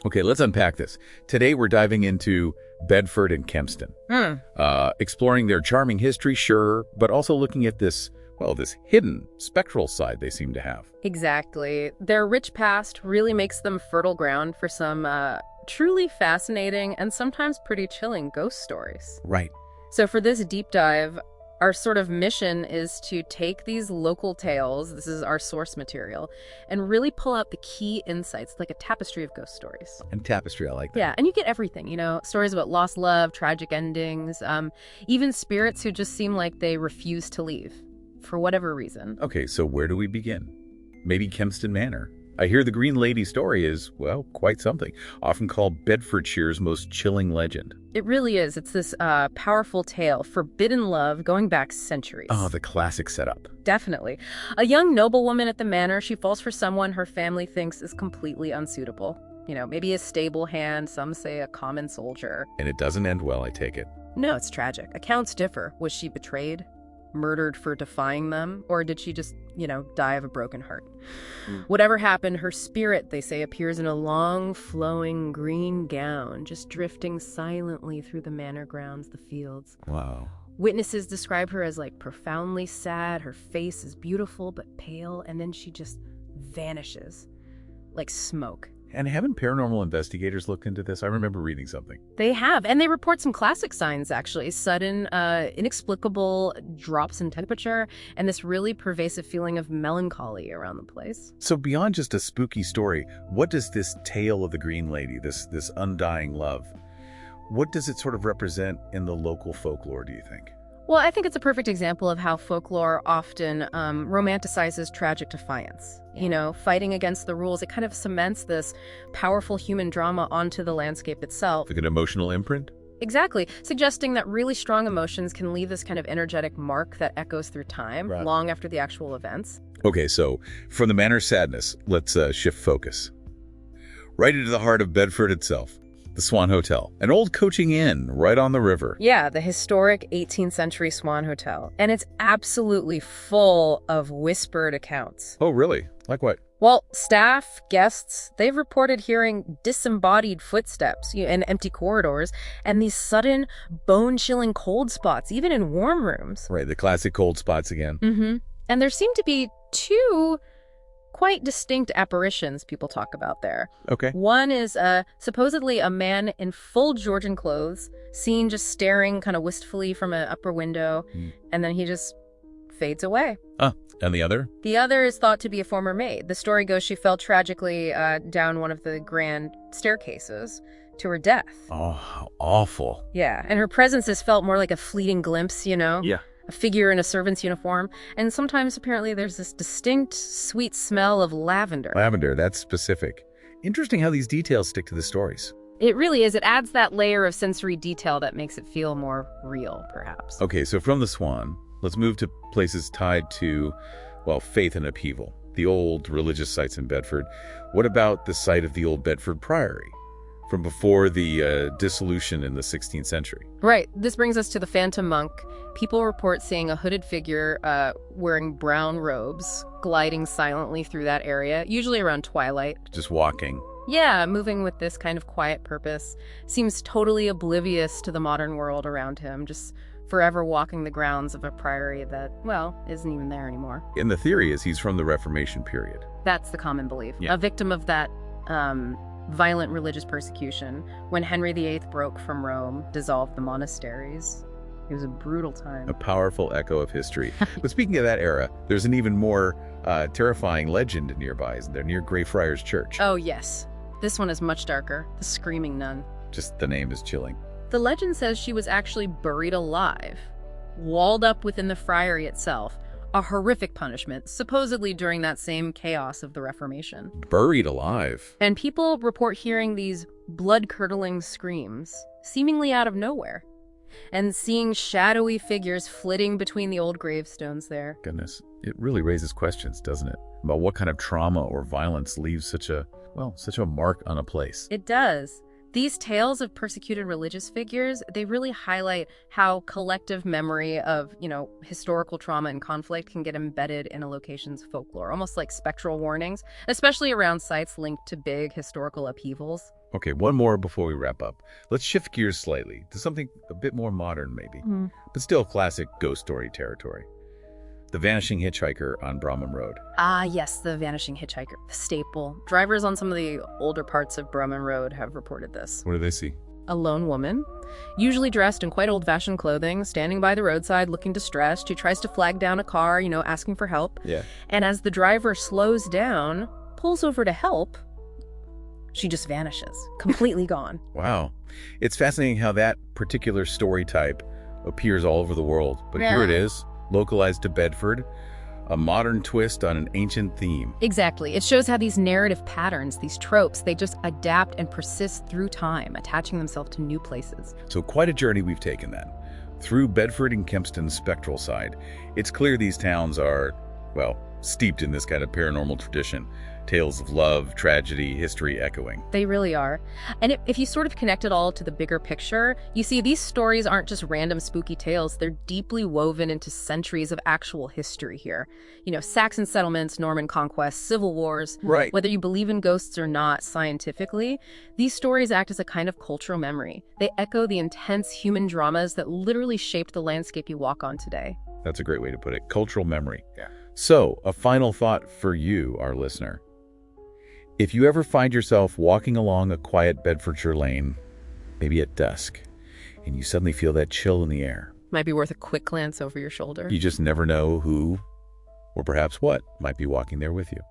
Okay, let's unpack this. Today we're diving into Bedford and Kempston, exploring their charming history, sure, but also looking at this, well, this hidden, spectral side they seem to have. Exactly. Their rich past really makes them fertile ground for some truly fascinating and sometimes pretty chilling ghost stories. Right. So for this deep dive, our sort of mission is to take these local tales, this is our source material, and really pull out the key insights, like a tapestry of ghost stories. And tapestry, I like that. Yeah, and you get everything, stories about lost love, tragic endings, even spirits who just seem like they refuse to leave, for whatever reason. Okay, so where do we begin? Maybe Kempston Manor. I hear the Green Lady story is, well, quite something, often called Bedfordshire's most chilling legend. It really is. It's this powerful tale, forbidden love going back centuries. Oh, the classic setup. Definitely. A young noblewoman at the manor, she falls for someone her family thinks is completely unsuitable. Maybe a stable hand, some say a common soldier. And it doesn't end well, I take it. No, it's tragic. Accounts differ. Was she betrayed? Murdered for defying them? Or did she just, die of a broken heart? Whatever happened, her spirit, they say, appears in a long, flowing green gown, just drifting silently through the manor grounds, the fields. Wow. Witnesses describe her as, profoundly sad. Her face is beautiful but pale, and then she just vanishes like smoke. And haven't paranormal investigators looked into this? I remember reading something. They have, and they report some classic signs, actually. Sudden, inexplicable drops in temperature, and this really pervasive feeling of melancholy around the place. So beyond just a spooky story, what does this tale of the Green Lady, this undying love, what does it sort of represent in the local folklore, do you think? Well, I think it's a perfect example of how folklore often romanticizes tragic defiance. Fighting against the rules, it kind of cements this powerful human drama onto the landscape itself. Like an emotional imprint? Exactly, suggesting that really strong emotions can leave this kind of energetic mark that echoes through time, Right. long after the actual events. Okay, so from the manor's sadness, let's shift focus. Right into the heart of Bedford itself. The Swan Hotel, an old coaching inn right on the river. Yeah, the historic 18th century Swan Hotel. And it's absolutely full of whispered accounts. Oh, really? Like what? Well, staff, guests, they've reported hearing disembodied footsteps and empty corridors and these sudden bone-chilling cold spots, even in warm rooms. Right, the classic cold spots again. Mm-hmm. And there seem to be two quite distinct apparitions people talk about there. Okay. One is supposedly a man in full Georgian clothes, seen just staring kind of wistfully from an upper window, and then he just fades away. And the other? The other is thought to be a former maid. The story goes she fell tragically down one of the grand staircases to her death. Oh, how awful. Yeah, and her presence is felt more like a fleeting glimpse, Yeah. a figure in a servant's uniform, and sometimes apparently there's this distinct sweet smell of lavender. Lavender, that's specific. Interesting how these details stick to the stories. It really is. It adds that layer of sensory detail that makes it feel more real, perhaps. Okay, so from the Swan, let's move to places tied to, well, faith and upheaval. The old religious sites in Bedford. What about the site of the old Bedford Priory from before the dissolution in the 16th century? Right. This brings us to the Phantom Monk. People report seeing a hooded figure wearing brown robes gliding silently through that area, usually around twilight. Just walking. Yeah, moving with this kind of quiet purpose. Seems totally oblivious to the modern world around him, just forever walking the grounds of a priory that, well, isn't even there anymore. And the theory is he's from the Reformation period. That's the common belief. Yeah. A victim of that violent religious persecution when Henry VIII broke from Rome, dissolved the monasteries. It was a brutal time. A powerful echo of history. But speaking of that era, there's an even more terrifying legend nearby, isn't there? Near Greyfriars Church. Oh, yes. This one is much darker. The Screaming Nun. Just the name is chilling. The legend says she was actually buried alive, walled up within the friary itself. A horrific punishment, supposedly during that same chaos of the Reformation. Buried alive. And people report hearing these blood-curdling screams, seemingly out of nowhere, and seeing shadowy figures flitting between the old gravestones there. Goodness, it really raises questions, doesn't it? About what kind of trauma or violence leaves such a mark on a place. It does. These tales of persecuted religious figures, they really highlight how collective memory of, historical trauma and conflict can get embedded in a location's folklore, almost like spectral warnings, especially around sites linked to big historical upheavals. Okay, one more before we wrap up. Let's shift gears slightly to something a bit more modern, maybe, but still classic ghost story territory. The Vanishing Hitchhiker on Bromham Road. Ah, yes, the Vanishing Hitchhiker, the staple. Drivers on some of the older parts of Bromham Road have reported this. What do they see? A lone woman, usually dressed in quite old-fashioned clothing, standing by the roadside looking distressed. She tries to flag down a car, asking for help. Yeah. And as the driver slows down, pulls over to help, she just vanishes, completely gone. Wow. It's fascinating how that particular story type appears all over the world. But here it is, localized to Bedford, a modern twist on an ancient theme. Exactly. It shows how these narrative patterns, these tropes, they just adapt and persist through time, attaching themselves to new places. So quite a journey we've taken then. Through Bedford and Kempston's spectral side, it's clear these towns are, steeped in this kind of paranormal tradition. Tales of love, tragedy, history echoing. They really are. And if you sort of connect it all to the bigger picture, you see these stories aren't just random spooky tales. They're deeply woven into centuries of actual history here. Saxon settlements, Norman conquest, civil wars. Right. Whether you believe in ghosts or not scientifically, these stories act as a kind of cultural memory. They echo the intense human dramas that literally shaped the landscape you walk on today. That's a great way to put it. Cultural memory. Yeah. So, a final thought for you, our listener. If you ever find yourself walking along a quiet Bedfordshire lane, maybe at dusk, and you suddenly feel that chill in the air, Might be worth a quick glance over your shoulder. you just never know who, or perhaps what, might be walking there with you.